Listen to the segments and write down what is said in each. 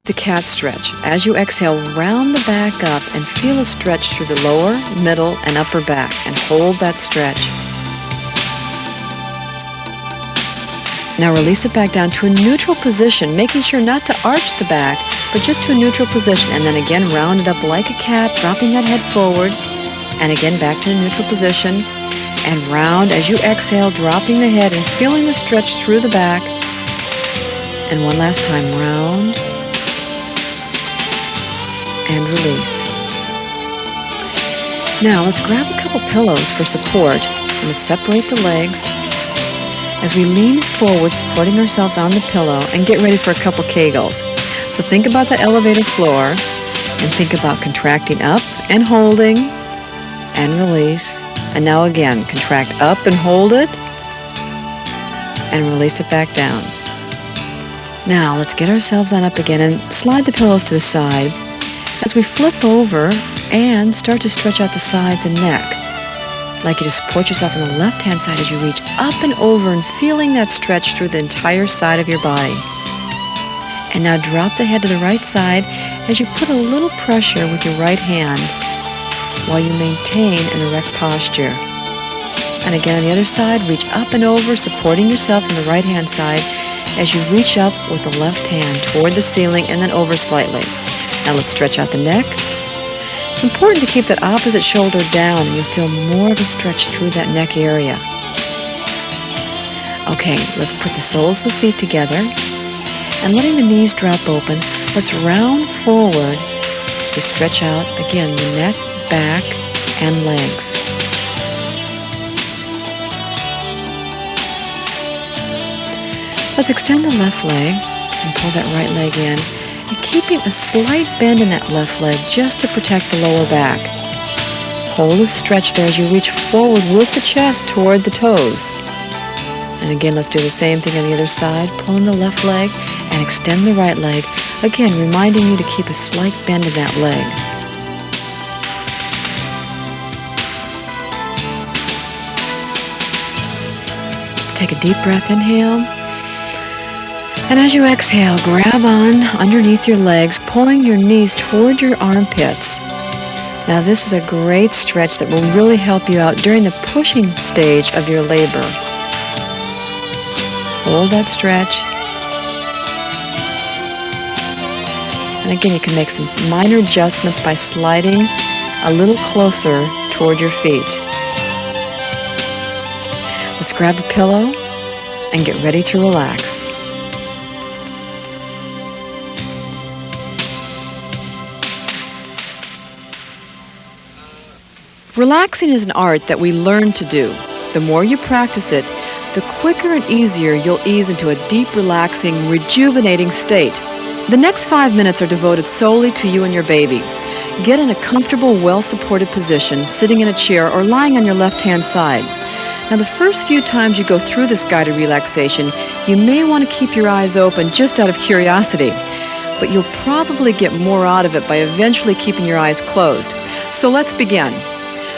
the cat stretch. As you exhale, round the back up and feel a stretch through the lower, middle, and upper back, and hold that stretch. Now release it back down to a neutral position, making sure not to arch the back, but just to a neutral position. And then again, round it up like a cat, dropping that head forward, and again back to a neutral position. And round as you exhale, dropping the head and feeling the stretch through the back. And one last time, round and release. Now let's grab a couple pillows for support, and let's separate the legs as we lean forward, supporting ourselves on the pillow, and get ready for a couple Kegels. So think about the elevator floor, and think about contracting up and holding, and release. And now again, contract up and hold it, and release it back down. Now let's get ourselves on up again and slide the pillows to the side as we flip over and start to stretch out the sides and neck. Like you just support yourself on the left-hand side as you reach up and over and feeling that stretch through the entire side of your body. And now drop the head to the right side as you put a little pressure with your right hand while you maintain an erect posture. And again on the other side, reach up and over, supporting yourself on the right-hand side as you reach up with the left hand toward the ceiling and then over slightly. Now let's stretch out the neck. It's important to keep that opposite shoulder down, and you'll feel more of a stretch through that neck area. Okay, let's put the soles of the feet together, and letting the knees drop open, let's round forward to stretch out, again, the neck, back, and legs. Let's extend the left leg and pull that right leg in, and keeping a slight bend in that left leg just to protect the lower back. Hold a stretch there as you reach forward with the chest toward the toes. And again, let's do the same thing on the other side. Pull in the left leg and extend the right leg. Again, reminding you to keep a slight bend in that leg. Let's take a deep breath, inhale. And as you exhale, grab on underneath your legs, pulling your knees toward your armpits. Now this is a great stretch that will really help you out during the pushing stage of your labor. Hold that stretch. And again, you can make some minor adjustments by sliding a little closer toward your feet. Let's grab a pillow and get ready to relax. Relaxing is an art that we learn to do. The more you practice it, the quicker and easier you'll ease into a deep, relaxing, rejuvenating state. The next 5 minutes are devoted solely to you and your baby. Get in a comfortable, well-supported position, sitting in a chair or lying on your left-hand side. Now, the first few times you go through this guided relaxation, you may want to keep your eyes open just out of curiosity, but you'll probably get more out of it by eventually keeping your eyes closed. So let's begin.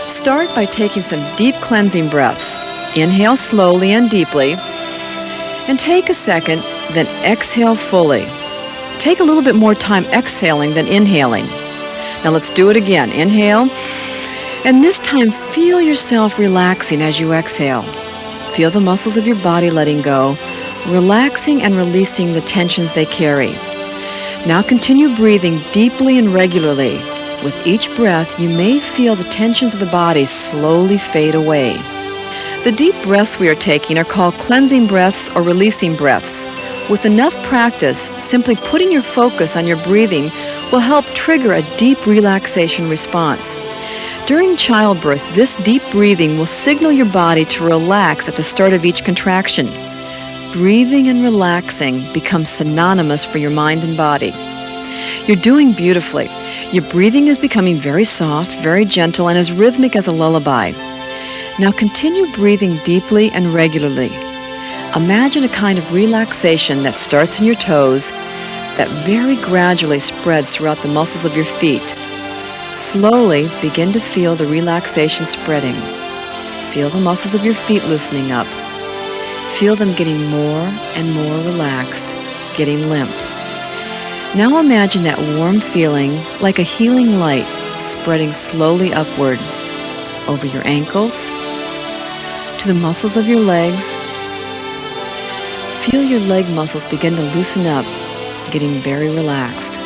Start by taking some deep cleansing breaths. Inhale slowly and deeply, and take a second, then exhale fully. Take a little bit more time exhaling than inhaling. Now let's do it again. Inhale, and this time feel yourself relaxing as you exhale. Feel the muscles of your body letting go, relaxing and releasing the tensions they carry. Now continue breathing deeply and regularly. With each breath, you may feel the tensions of the body slowly fade away. The deep breaths we are taking are called cleansing breaths or releasing breaths. With enough practice, simply putting your focus on your breathing will help trigger a deep relaxation response. During childbirth, this deep breathing will signal your body to relax at the start of each contraction. Breathing and relaxing become synonymous for your mind and body. You're doing beautifully. Your breathing is becoming very soft, very gentle, and as rhythmic as a lullaby. Now continue breathing deeply and regularly. Imagine a kind of relaxation that starts in your toes, that very gradually spreads throughout the muscles of your feet. Slowly begin to feel the relaxation spreading. Feel the muscles of your feet loosening up. Feel them getting more and more relaxed, getting limp. Now imagine that warm feeling like a healing light spreading slowly upward over your ankles, to the muscles of your legs. Feel your leg muscles begin to loosen up, getting very relaxed.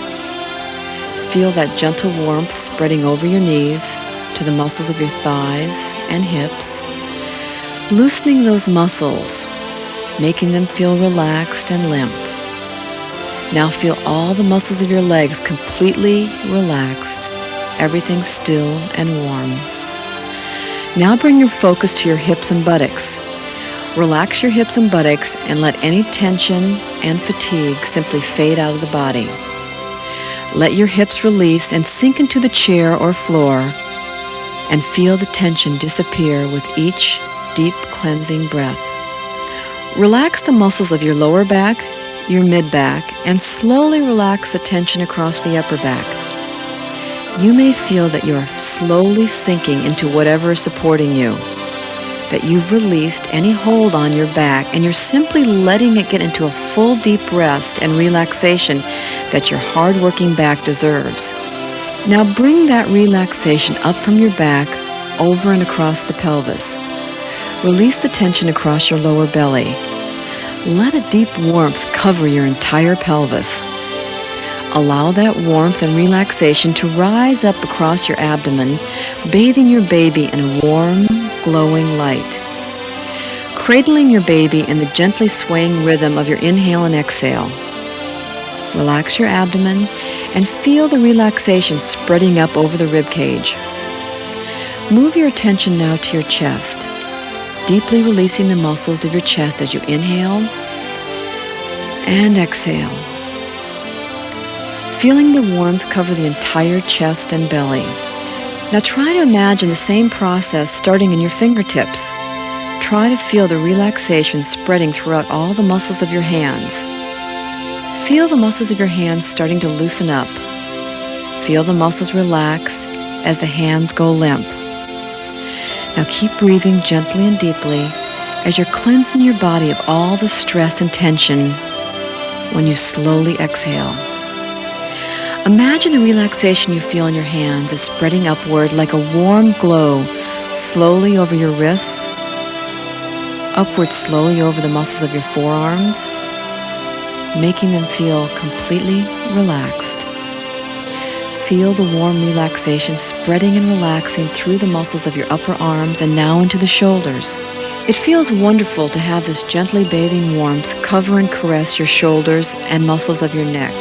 Feel that gentle warmth spreading over your knees, to the muscles of your thighs and hips, loosening those muscles, making them feel relaxed and limp. Now feel all the muscles of your legs completely relaxed, everything still and warm. Now bring your focus to your hips and buttocks. Relax your hips and buttocks and let any tension and fatigue simply fade out of the body. Let your hips release and sink into the chair or floor, and feel the tension disappear with each deep cleansing breath. Relax the muscles of your lower back, your mid-back, and slowly relax the tension across the upper back. You may feel that you are slowly sinking into whatever is supporting you, that you've released any hold on your back, and you're simply letting it get into a full deep rest and relaxation that your hard-working back deserves. Now bring that relaxation up from your back, over and across the pelvis. Release the tension across your lower belly. Let a deep warmth cover your entire pelvis. Allow that warmth and relaxation to rise up across your abdomen, bathing your baby in a warm, glowing light. Cradling your baby in the gently swaying rhythm of your inhale and exhale. Relax your abdomen and feel the relaxation spreading up over the rib cage. Move your attention now to your chest, deeply releasing the muscles of your chest as you inhale and exhale. Feeling the warmth cover the entire chest and belly. Now try to imagine the same process starting in your fingertips. Try to feel the relaxation spreading throughout all the muscles of your hands. Feel the muscles of your hands starting to loosen up. Feel the muscles relax as the hands go limp. Now keep breathing gently and deeply as you're cleansing your body of all the stress and tension when you slowly exhale. Imagine the relaxation you feel in your hands is spreading upward like a warm glow slowly over your wrists, upward slowly over the muscles of your forearms, making them feel completely relaxed. Feel the warm relaxation spreading and relaxing through the muscles of your upper arms and now into the shoulders. It feels wonderful to have this gently bathing warmth cover and caress your shoulders and muscles of your neck.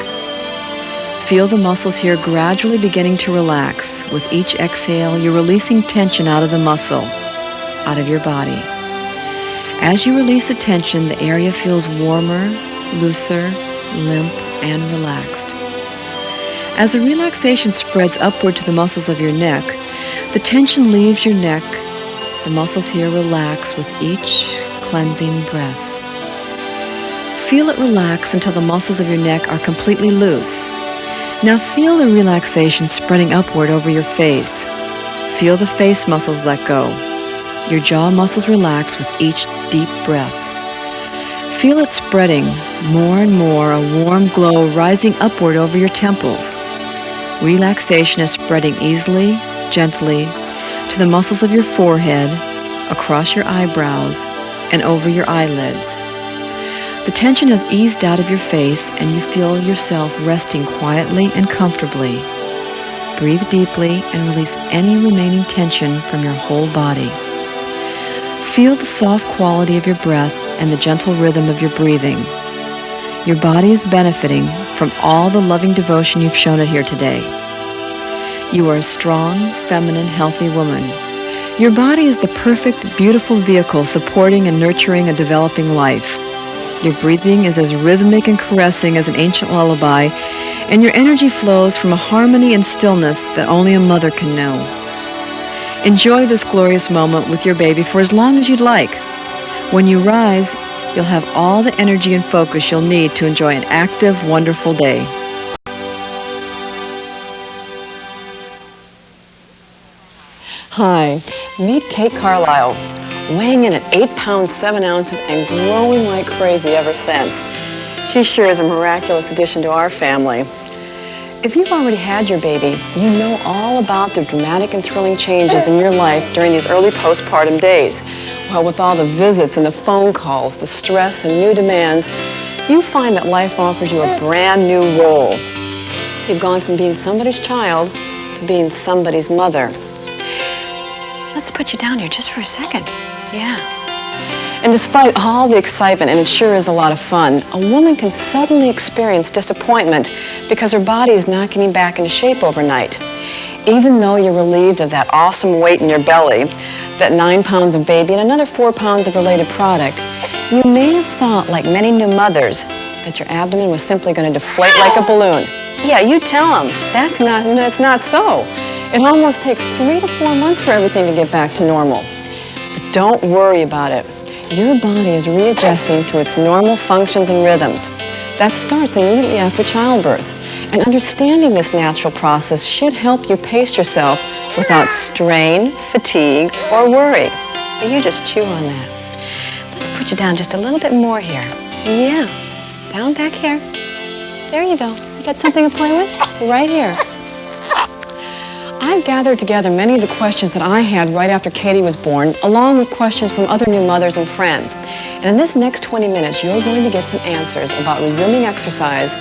Feel the muscles here gradually beginning to relax. With each exhale, you're releasing tension out of the muscle, out of your body. As you release the tension, the area feels warmer, looser, limp, and relaxed. As the relaxation spreads upward to the muscles of your neck, the tension leaves your neck. The muscles here relax with each cleansing breath. Feel it relax until the muscles of your neck are completely loose. Now feel the relaxation spreading upward over your face. Feel the face muscles let go. Your jaw muscles relax with each deep breath. Feel it spreading more and more, a warm glow rising upward over your temples. Relaxation is spreading easily, gently, to the muscles of your forehead, across your eyebrows, and over your eyelids. The tension has eased out of your face and you feel yourself resting quietly and comfortably. Breathe deeply and release any remaining tension from your whole body. Feel the soft quality of your breath and the gentle rhythm of your breathing. Your body is benefiting from all the loving devotion you've shown it here today. You are a strong, feminine, healthy woman. Your body is the perfect, beautiful vehicle supporting and nurturing a developing life. Your breathing is as rhythmic and caressing as an ancient lullaby, and your energy flows from a harmony and stillness that only a mother can know. Enjoy this glorious moment with your baby for as long as you'd like. When you rise, you'll have all the energy and focus you'll need to enjoy an active, wonderful day. Hi, meet Kate Carlisle, weighing in at 8 pounds 7 ounces and growing like crazy ever since. She sure is a miraculous addition to our family. If you've already had your baby, you know all about the dramatic and thrilling changes in your life during these early postpartum days. Well, with all the visits and the phone calls, the stress and new demands, you find that life offers you a brand new role. You've gone from being somebody's child to being somebody's mother. Let's put you down here just for a second. Yeah. And despite all the excitement, and it sure is a lot of fun, a woman can suddenly experience disappointment because her body is not getting back into shape overnight. Even though you're relieved of that awesome weight in your belly, that 9 pounds of baby and another 4 pounds of related product, you may have thought, like many new mothers, that your abdomen was simply going to deflate like a balloon. Yeah, you tell them. That's not so. It almost takes 3 to 4 months for everything to get back to normal. But don't worry about it. Your body is readjusting to its normal functions and rhythms. That starts immediately after childbirth. And understanding this natural process should help you pace yourself without strain, fatigue, or worry. You just chew on that. Let's put you down just a little bit more here. Yeah, down back here. There you go. You got something to play with? Right here. I've gathered together many of the questions that I had right after Katie was born, along with questions from other new mothers and friends. And in this next 20 minutes, you're going to get some answers about resuming exercise,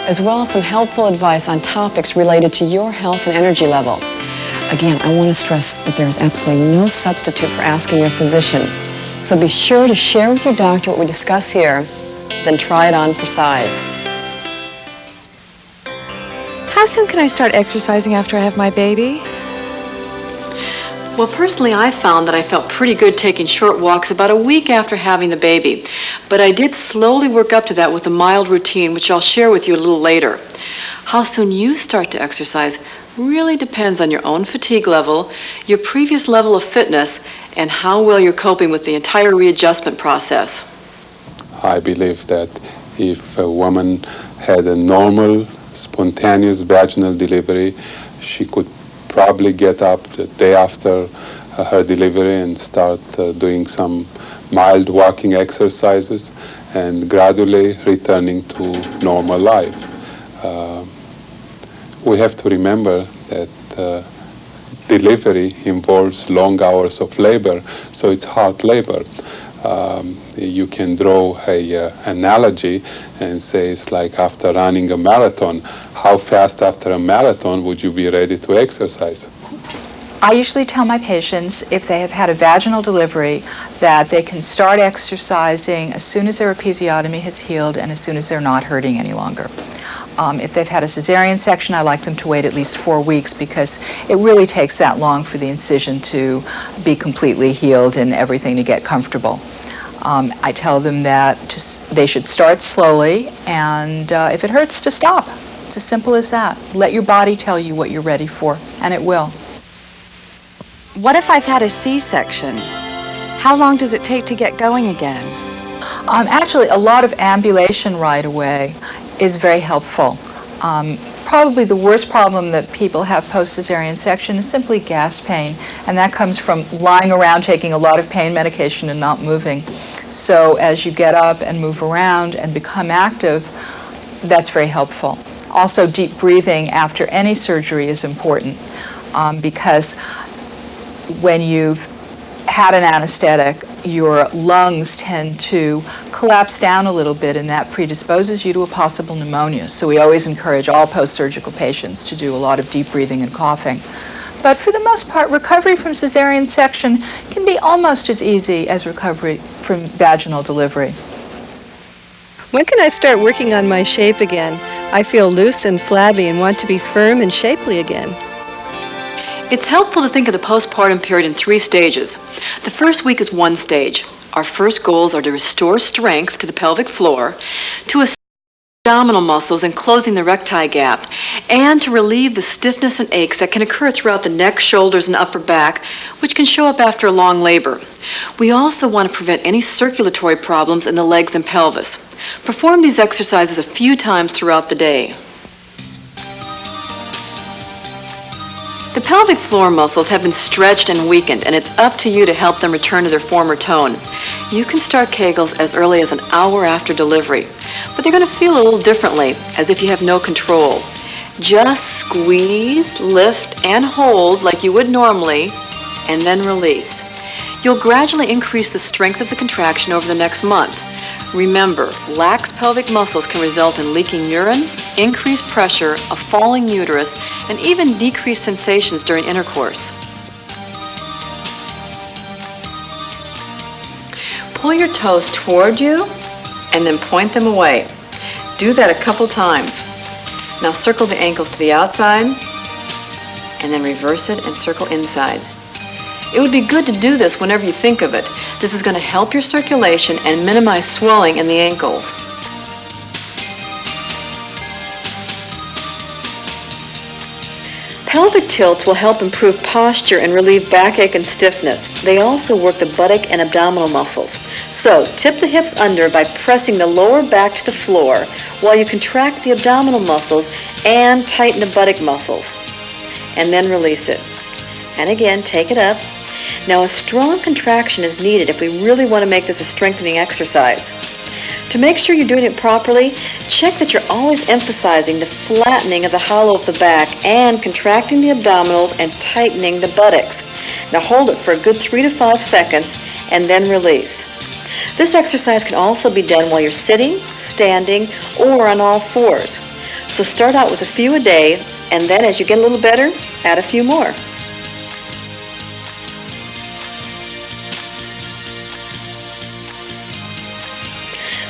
as well as some helpful advice on topics related to your health and energy level. Again, I want to stress that there is absolutely no substitute for asking your physician. So be sure to share with your doctor what we discuss here, then try it on for size. How soon can I start exercising after I have my baby? Well, personally, I found that I felt pretty good taking short walks about a week after having the baby. But I did slowly work up to that with a mild routine, which I'll share with you a little later. How soon you start to exercise really depends on your own fatigue level, your previous level of fitness, and how well you're coping with the entire readjustment process. I believe that if a woman had a normal, spontaneous vaginal delivery, she could probably get up the day after her delivery and start doing some mild walking exercises and gradually returning to normal life. We have to remember that delivery involves long hours of labor, so it's hard labor. You can draw an analogy and say it's like after running a marathon. How fast after a marathon would you be ready to exercise? I usually tell my patients if they have had a vaginal delivery that they can start exercising as soon as their episiotomy has healed and as soon as they're not hurting any longer. If they've had a cesarean section, I like them to wait at least 4 weeks because it really takes that long for the incision to be completely healed and everything to get comfortable. I tell them that they should start slowly, and if it hurts, to stop. It's as simple as that. Let your body tell you what you're ready for, and it will. What if I've had a C-section? How long does it take to get going again? Actually, a lot of ambulation right away is very helpful. Probably the worst problem that people have post-cesarean section is simply gas pain, and that comes from lying around taking a lot of pain medication and not moving. So as you get up and move around and become active, that's very helpful. Also, deep breathing after any surgery is important because when you've had an anesthetic, your lungs tend to collapse down a little bit, and that predisposes you to a possible pneumonia. So we always encourage all post-surgical patients to do a lot of deep breathing and coughing. But for the most part, recovery from cesarean section can be almost as easy as recovery from vaginal delivery. When can I start working on my shape again? I feel loose and flabby and want to be firm and shapely again. It's helpful to think of the postpartum period in 3 stages. The first week is one stage. Our first goals are to restore strength to the pelvic floor, to assist abdominal muscles and closing the recti gap, and to relieve the stiffness and aches that can occur throughout the neck, shoulders, and upper back, which can show up after a long labor. We also want to prevent any circulatory problems in the legs and pelvis. Perform these exercises a few times throughout the day. The pelvic floor muscles have been stretched and weakened, and it's up to you to help them return to their former tone. You can start Kegels as early as an hour after delivery, but they're going to feel a little differently, as if you have no control. Just squeeze, lift, and hold like you would normally, and then release. You'll gradually increase the strength of the contraction over the next month. Remember, lax pelvic muscles can result in leaking urine, increased pressure, a falling uterus, and even decreased sensations during intercourse. Pull your toes toward you and then point them away. Do that a couple times. Now circle the ankles to the outside and then reverse it and circle inside. It would be good to do this whenever you think of it. This is going to help your circulation and minimize swelling in the ankles. Pelvic tilts will help improve posture and relieve backache and stiffness. They also work the buttock and abdominal muscles. So, tip the hips under by pressing the lower back to the floor while you contract the abdominal muscles and tighten the buttock muscles. And then release it. And again, take it up. Now, a strong contraction is needed if we really want to make this a strengthening exercise. To make sure you're doing it properly, check that you're always emphasizing the flattening of the hollow of the back and contracting the abdominals and tightening the buttocks. Now hold it for a good 3 to 5 seconds and then release. This exercise can also be done while you're sitting, standing, or on all fours. So start out with a few a day, and then as you get a little better, add a few more.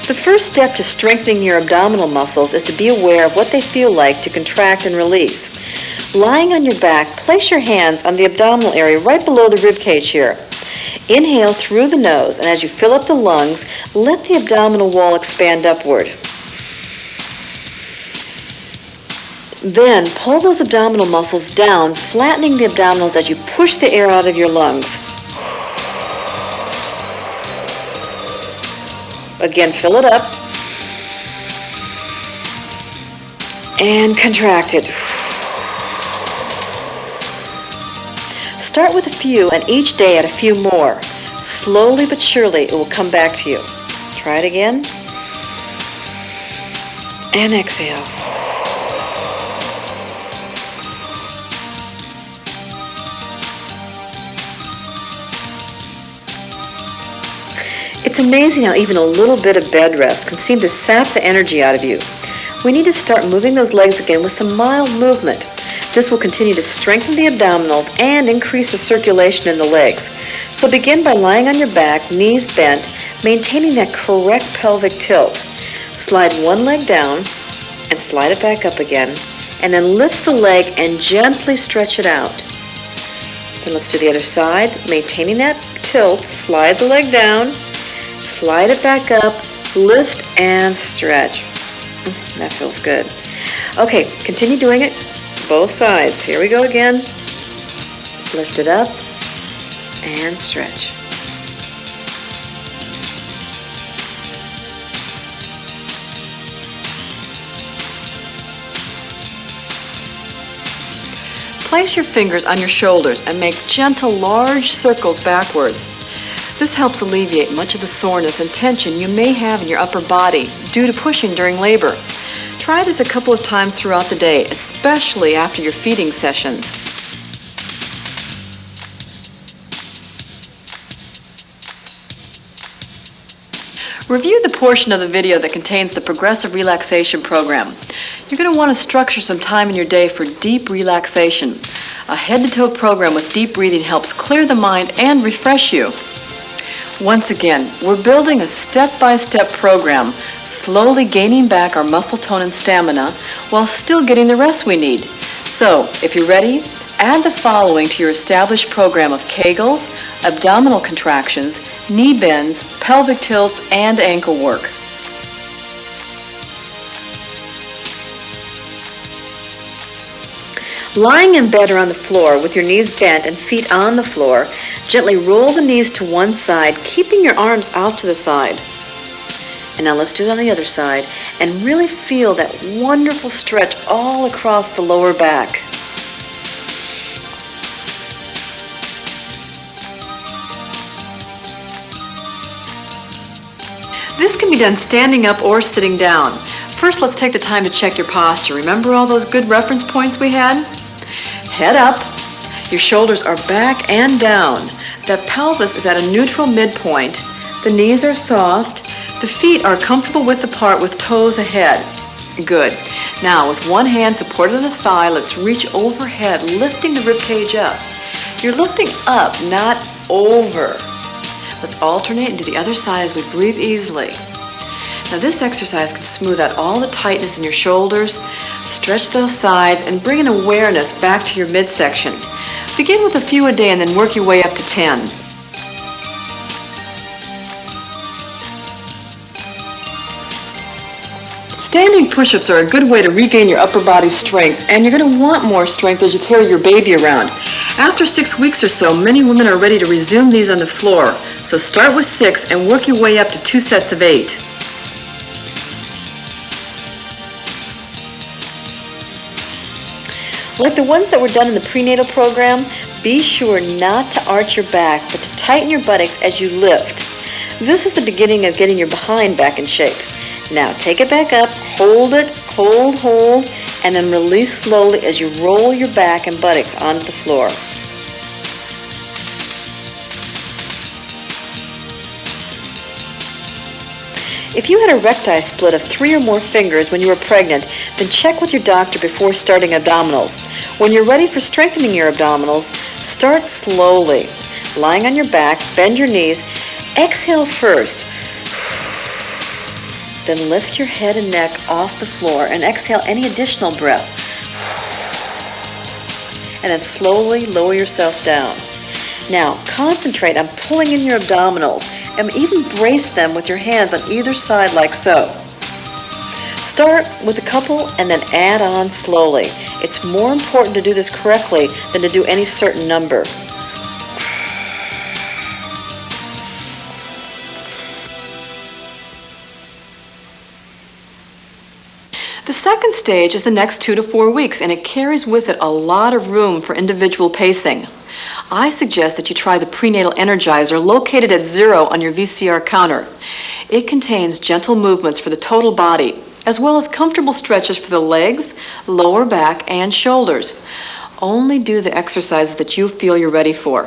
The first step to strengthening your abdominal muscles is to be aware of what they feel like to contract and release. Lying on your back, place your hands on the abdominal area right below the rib cage here. Inhale through the nose, and as you fill up the lungs, let the abdominal wall expand upward. Then pull those abdominal muscles down, flattening the abdominals as you push the air out of your lungs. Again, fill it up and contract it. Start with a few and each day add a few more. Slowly but surely it will come back to you. Try it again. And exhale. It's amazing how even a little bit of bed rest can seem to sap the energy out of you. We need to start moving those legs again with some mild movement. This will continue to strengthen the abdominals and increase the circulation in the legs. So begin by lying on your back, knees bent, maintaining that correct pelvic tilt. Slide one leg down and slide it back up again, and then lift the leg and gently stretch it out. Then let's do the other side, maintaining that tilt. Slide the leg down, slide it back up, lift and stretch. That feels good. Okay, continue doing it, both sides. Here we go again. Lift it up and stretch. Place your fingers on your shoulders and make gentle, large circles backwards. This helps alleviate much of the soreness and tension you may have in your upper body due to pushing during labor. Try this a couple of times throughout the day, especially after your feeding sessions. Review the portion of the video that contains the progressive relaxation program. You're going to want to structure some time in your day for deep relaxation. A head-to-toe program with deep breathing helps clear the mind and refresh you. Once again, we're building a step-by-step program, slowly gaining back our muscle tone and stamina while still getting the rest we need. So, if you're ready, add the following to your established program of Kegels, abdominal contractions, knee bends, pelvic tilts, and ankle work. Lying in bed or on the floor with your knees bent and feet on the floor, gently roll the knees to one side, keeping your arms out to the side. And now let's do it on the other side and really feel that wonderful stretch all across the lower back. This can can be done standing up or sitting down. First, let's take the time to check your posture. Remember all those good reference points we had? Head up. Your shoulders are back and down. The pelvis is at a neutral midpoint. The knees are soft. The feet are comfortable width apart with toes ahead. Good. Now, with one hand supported on the thigh, let's reach overhead, lifting the rib cage up. You're lifting up, not over. Let's alternate and do the other side as we breathe easily. Now, this exercise can smooth out all the tightness in your shoulders, stretch those sides, and bring an awareness back to your midsection. Begin with a few a day and then work your way up to 10. Standing push-ups are a good way to regain your upper body strength, and you're going to want more strength as you carry your baby around. After 6 weeks or so, many women are ready to resume these on the floor. So start with 6 and work your way up to 2 sets of 8. Like the ones that were done in the prenatal program, be sure not to arch your back, but to tighten your buttocks as you lift. This is the beginning of getting your behind back in shape. Now take it back up, hold it, hold, and then release slowly as you roll your back and buttocks onto the floor. If you had a recti split of 3 or more fingers when you were pregnant, then check with your doctor before starting abdominals. When you're ready for strengthening your abdominals, start slowly. Lying on your back, bend your knees, exhale first. Then lift your head and neck off the floor and exhale any additional breath. And then slowly lower yourself down. Now, concentrate on pulling in your abdominals and even brace them with your hands on either side like so. Start with a couple and then add on slowly. It's more important to do this correctly than to do any certain number. The second stage is the next 2 to 4 weeks, and it carries with it a lot of room for individual pacing. I suggest that you try the prenatal energizer located at 0 on your VCR counter. It contains gentle movements for the total body, as well as comfortable stretches for the legs, lower back, and shoulders. Only do the exercises that you feel you're ready for.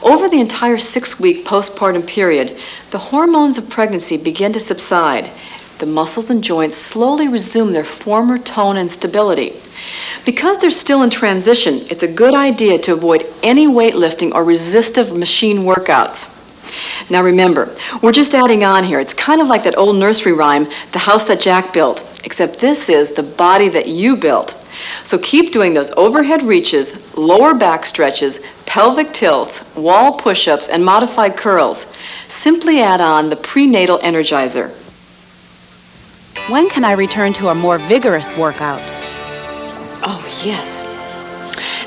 Over the entire 6-week postpartum period, the hormones of pregnancy begin to subside. The muscles and joints slowly resume their former tone and stability. Because they're still in transition, it's a good idea to avoid any weightlifting or resistive machine workouts. Now remember, we're just adding on here. It's kind of like that old nursery rhyme, the house that Jack built, except this is the body that you built. So keep doing those overhead reaches, lower back stretches, pelvic tilts, wall push-ups, and modified curls. Simply add on the prenatal energizer. When can I return to a more vigorous workout? Oh, yes.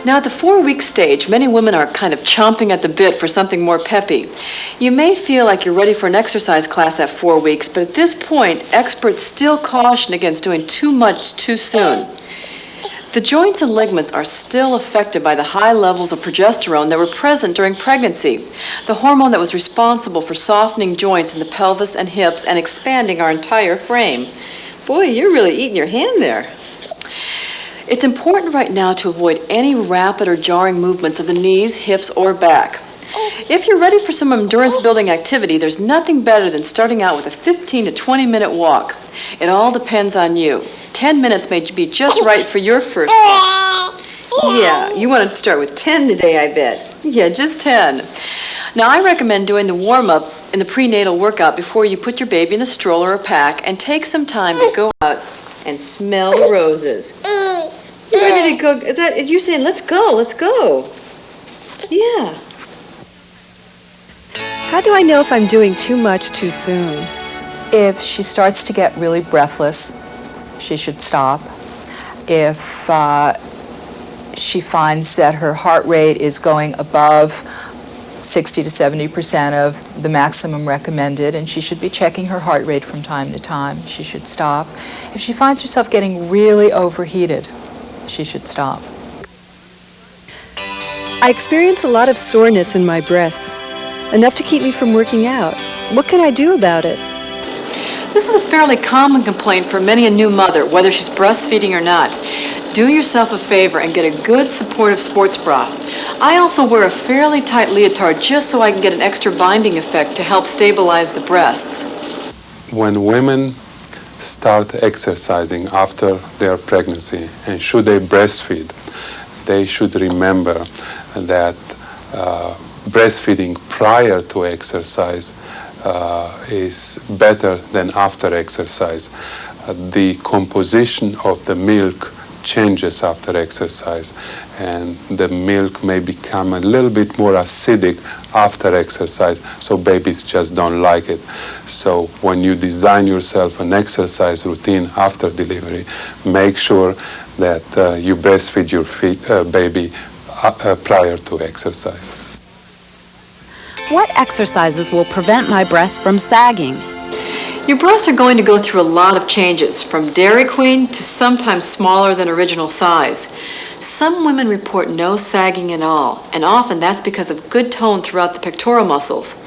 Now, at the 4-week stage, many women are kind of chomping at the bit for something more peppy. You may feel like you're ready for an exercise class at 4 weeks, but at this point, experts still caution against doing too much too soon. The joints and ligaments are still affected by the high levels of progesterone that were present during pregnancy, the hormone that was responsible for softening joints in the pelvis and hips and expanding our entire frame. Boy, you're really eating your hand there. It's important right now to avoid any rapid or jarring movements of the knees, hips, or back. If you're ready for some endurance-building activity, there's nothing better than starting out with a 15 to 20-minute walk. It all depends on you. 10 minutes may be just right for your first walk. Yeah, you want to start with 10 today, I bet. Yeah, just 10. Now, I recommend doing the warm-up in the prenatal workout before you put your baby in the stroller or pack, and take some time to go out and smell the roses. You ready to go? Is you saying, let's go? Yeah. How do I know if I'm doing too much too soon? If she starts to get really breathless, she should stop. If she finds that her heart rate is going above 60 to 70% of the maximum recommended, and she should be checking her heart rate from time to time, she should stop. If she finds herself getting really overheated, she should stop. I experience a lot of soreness in my breasts, enough to keep me from working out. What can I do about it? This is a fairly common complaint for many a new mother, whether she's breastfeeding or not. Do yourself a favor and get a good supportive sports bra. I also wear a fairly tight leotard just so I can get an extra binding effect to help stabilize the breasts. When women start exercising after their pregnancy, and should they breastfeed, they should remember that breastfeeding prior to exercise is better than after exercise. The composition of the milk changes after exercise, and the milk may become a little bit more acidic after exercise, so babies just don't like it. So when you design yourself an exercise routine after delivery, make sure that you breastfeed your baby prior to exercise. What exercises will prevent my breasts from sagging? Your breasts are going to go through a lot of changes, from Dairy Queen to sometimes smaller than original size. Some women report no sagging at all, and often that's because of good tone throughout the pectoral muscles.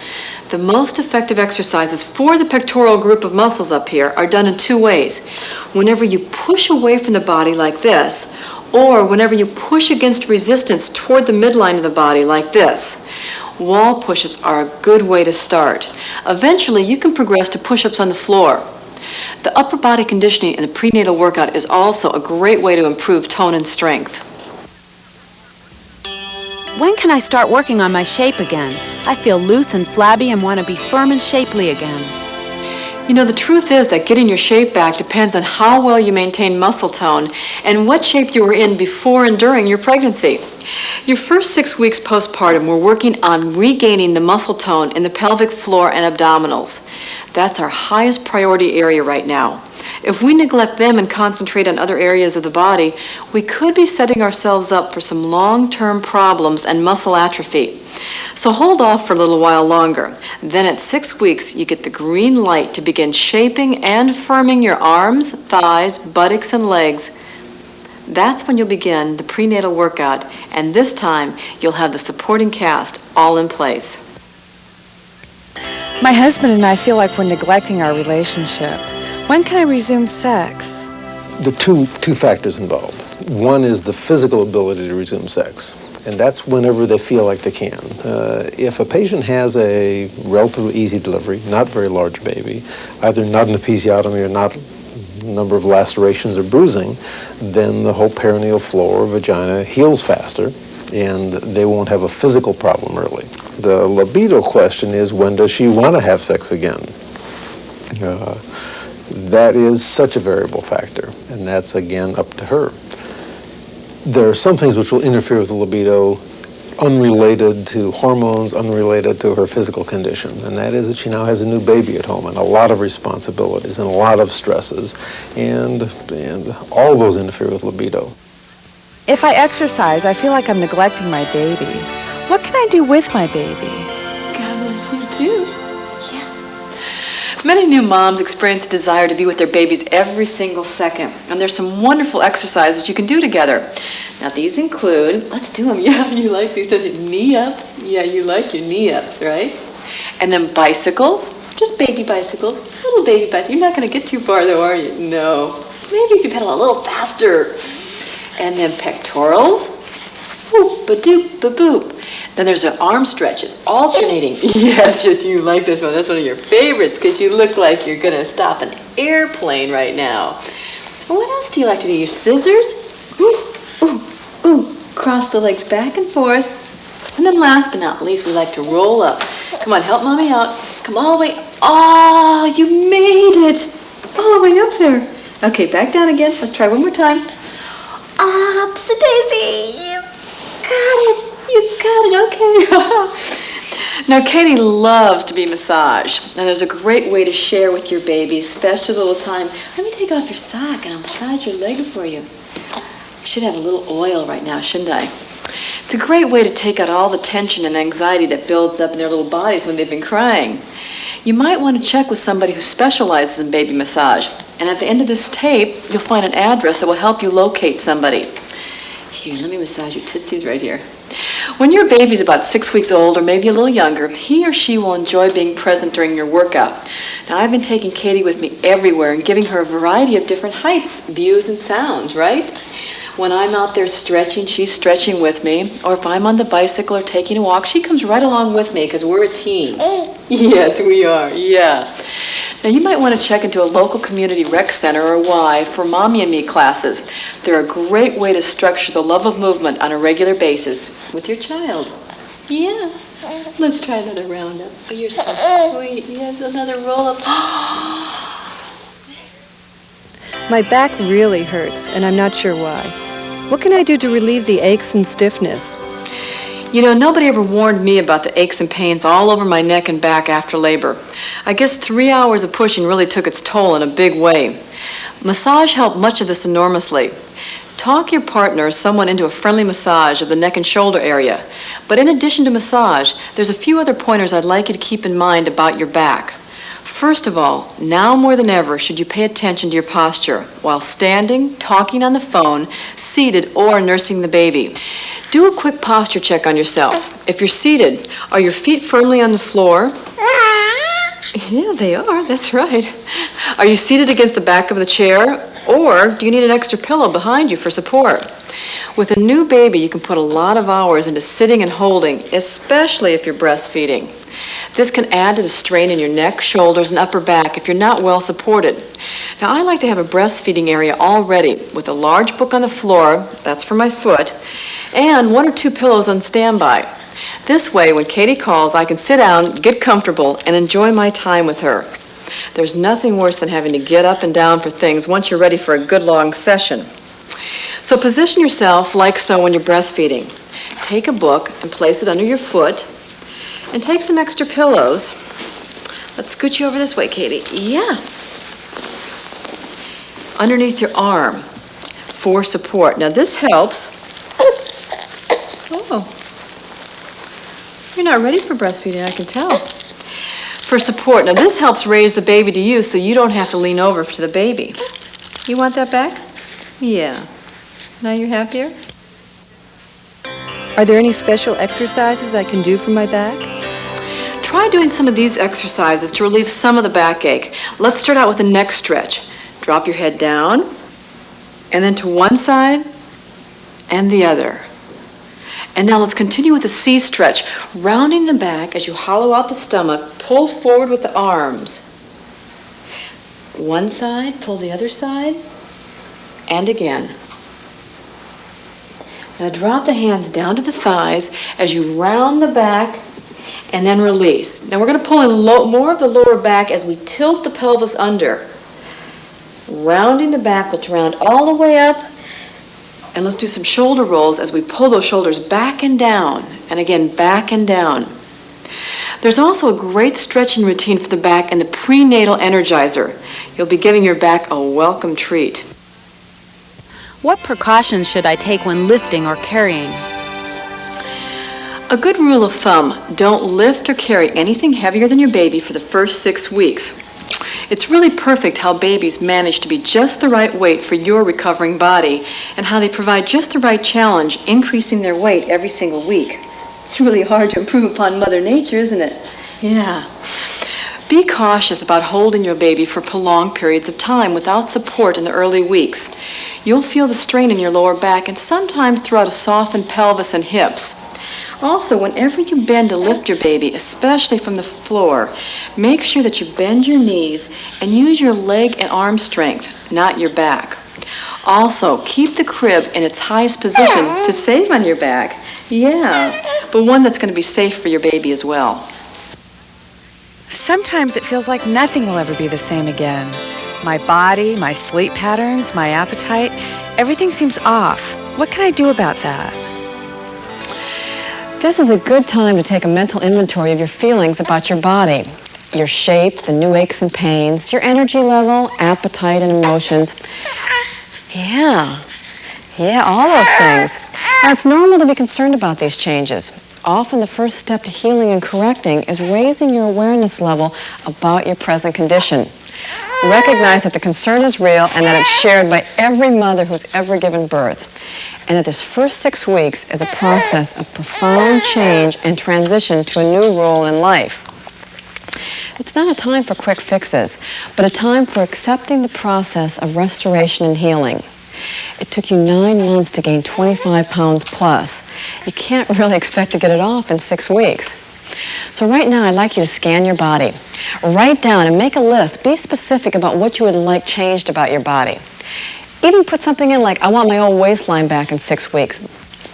The most effective exercises for the pectoral group of muscles up here are done in two ways. Whenever you push away from the body like this, or whenever you push against resistance toward the midline of the body like this. Wall push-ups are a good way to start. Eventually, you can progress to push-ups on the floor. The upper body conditioning in the prenatal workout is also a great way to improve tone and strength. When can I start working on my shape again? I feel loose and flabby and want to be firm and shapely again. You know, the truth is that getting your shape back depends on how well you maintain muscle tone and what shape you were in before and during your pregnancy. Your first 6 weeks postpartum, we're working on regaining the muscle tone in the pelvic floor and abdominals. That's our highest priority area right now. If we neglect them and concentrate on other areas of the body, we could be setting ourselves up for some long-term problems and muscle atrophy. So hold off for a little while longer. Then at 6 weeks, you get the green light to begin shaping and firming your arms, thighs, buttocks, and legs. That's when you'll begin the prenatal workout, and this time you'll have the supporting cast all in place. My husband and I feel like we're neglecting our relationship. When can I resume sex? There are two factors involved. One is the physical ability to resume sex, and that's whenever they feel like they can. If a patient has a relatively easy delivery, not very large baby, either not an episiotomy or not a number of lacerations or bruising, then the whole perineal floor or vagina heals faster, and they won't have a physical problem early. The libido question is, when does she want to have sex again? That is such a variable factor, and that's, again, up to her. There are some things which will interfere with the libido unrelated to hormones, unrelated to her physical condition, and that is that she now has a new baby at home and a lot of responsibilities and a lot of stresses, and all those interfere with libido. If I exercise, I feel like I'm neglecting my baby. What can I do with my baby? God bless you too. Many new moms experience the desire to be with their babies every single second, and there's some wonderful exercises you can do together. Now these include, let's do them, yeah, you like these, don't you? Knee-ups, yeah, you like your knee-ups, right? And then bicycles, just baby bicycles, little baby bicycles. You're not going to get too far though, are you? No. Maybe you can pedal a little faster. And then pectorals, boop, ba-doop, ba-boop. Then there's the arm stretches, alternating. Yes, you like this one. That's one of your favorites because you look like you're going to stop an airplane right now. And what else do you like to do? Your scissors? Ooh, ooh, ooh. Cross the legs back and forth. And then last but not least, we like to roll up. Come on, help mommy out. Come all the way. Oh, you made it. All the way up there. Okay, back down again. Let's try one more time. Upsie-daisy. You got it. You got it, okay. Now, Katie loves to be massaged, and there's a great way to share with your baby, special little time. Let me take off your sock, and I'll massage your leg for you. I should have a little oil right now, shouldn't I? It's a great way to take out all the tension and anxiety that builds up in their little bodies when they've been crying. You might want to check with somebody who specializes in baby massage, and at the end of this tape, you'll find an address that will help you locate somebody. Here, let me massage your tootsies right here. When your baby's about 6 weeks old or maybe a little younger, he or she will enjoy being present during your workout. Now, I've been taking Katie with me everywhere and giving her a variety of different heights, views, and sounds, right? When I'm out there stretching, she's stretching with me. Or if I'm on the bicycle or taking a walk, she comes right along with me because we're a team. Yes, we are, yeah. Now, you might want to check into a local community rec center or Y for Mommy and Me classes. They're a great way to structure the love of movement on a regular basis with your child. Yeah. Let's try another round up. Oh, you're so sweet. Yes, another roll up. My back really hurts, and I'm not sure why. What can I do to relieve the aches and stiffness? You know, nobody ever warned me about the aches and pains all over my neck and back after labor. I guess 3 hours of pushing really took its toll in a big way. Massage helped much of this enormously. Talk your partner or someone into a friendly massage of the neck and shoulder area. But in addition to massage, there's a few other pointers I'd like you to keep in mind about your back. First of all, now more than ever should you pay attention to your posture while standing, talking on the phone, seated, or nursing the baby. Do a quick posture check on yourself. If you're seated, are your feet firmly on the floor? Yeah, they are, that's right. Are you seated against the back of the chair, or do you need an extra pillow behind you for support? With a new baby, you can put a lot of hours into sitting and holding, especially if you're breastfeeding. This can add to the strain in your neck, shoulders, and upper back if you're not well supported. Now, I like to have a breastfeeding area all ready with a large book on the floor, that's for my foot, and 1 or 2 pillows on standby. This way, when Katie calls, I can sit down, get comfortable, and enjoy my time with her. There's nothing worse than having to get up and down for things once you're ready for a good long session. So position yourself like so when you're breastfeeding. Take a book and place it under your foot, and take some extra pillows. Let's scoot you over this way, Katie. Yeah. Underneath your arm for support. Now this helps. Oh. You're not ready for breastfeeding, I can tell. For support. Now this helps raise the baby to you so you don't have to lean over to the baby. You want that back? Yeah. Now you're happier? Are there any special exercises I can do for my back? Try doing some of these exercises to relieve some of the backache. Let's start out with the neck stretch. Drop your head down, and then to one side and the other. And now let's continue with the C stretch, rounding the back as you hollow out the stomach, pull forward with the arms. One side, pull the other side, and again. Now drop the hands down to the thighs as you round the back and then release. Now we're going to pull in more of the lower back as we tilt the pelvis under. Rounding the back, let's round all the way up. And let's do some shoulder rolls as we pull those shoulders back and down. And again, back and down. There's also a great stretching routine for the back in the prenatal energizer. You'll be giving your back a welcome treat. What precautions should I take when lifting or carrying? A good rule of thumb, don't lift or carry anything heavier than your baby for the first 6 weeks. It's really perfect how babies manage to be just the right weight for your recovering body and how they provide just the right challenge, increasing their weight every single week. It's really hard to improve upon Mother Nature, isn't it? Yeah. Be cautious about holding your baby for prolonged periods of time without support in the early weeks. You'll feel the strain in your lower back and sometimes throughout a softened pelvis and hips. Also, whenever you bend to lift your baby, especially from the floor, make sure that you bend your knees and use your leg and arm strength, not your back. Also, keep the crib in its highest position to save on your back. Yeah, but one that's going to be safe for your baby as well. Sometimes it feels like nothing will ever be the same again. My body, my sleep patterns, my appetite, everything seems off. What can I do about that? This is a good time to take a mental inventory of your feelings about your body, your shape, the new aches and pains, your energy level, appetite, and emotions. Yeah, all those things. Now, it's normal to be concerned about these changes. Often the first step to healing and correcting is raising your awareness level about your present condition. Recognize that the concern is real and that it's shared by every mother who's ever given birth. And that this first 6 weeks is a process of profound change and transition to a new role in life. It's not a time for quick fixes, but a time for accepting the process of restoration and healing. It took you 9 months to gain 25 pounds plus. You can't really expect to get it off in 6 weeks. So right now, I'd like you to scan your body. Write down and make a list. Be specific about what you would like changed about your body. Even put something in like, I want my old waistline back in 6 weeks.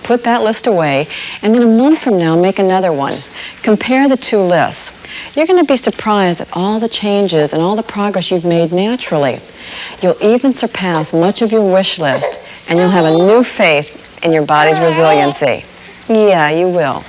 Put that list away, and then a month from now, make another one. Compare the 2 lists. You're going to be surprised at all the changes and all the progress you've made naturally. You'll even surpass much of your wish list, and you'll have a new faith in your body's resiliency. Yeah, you will.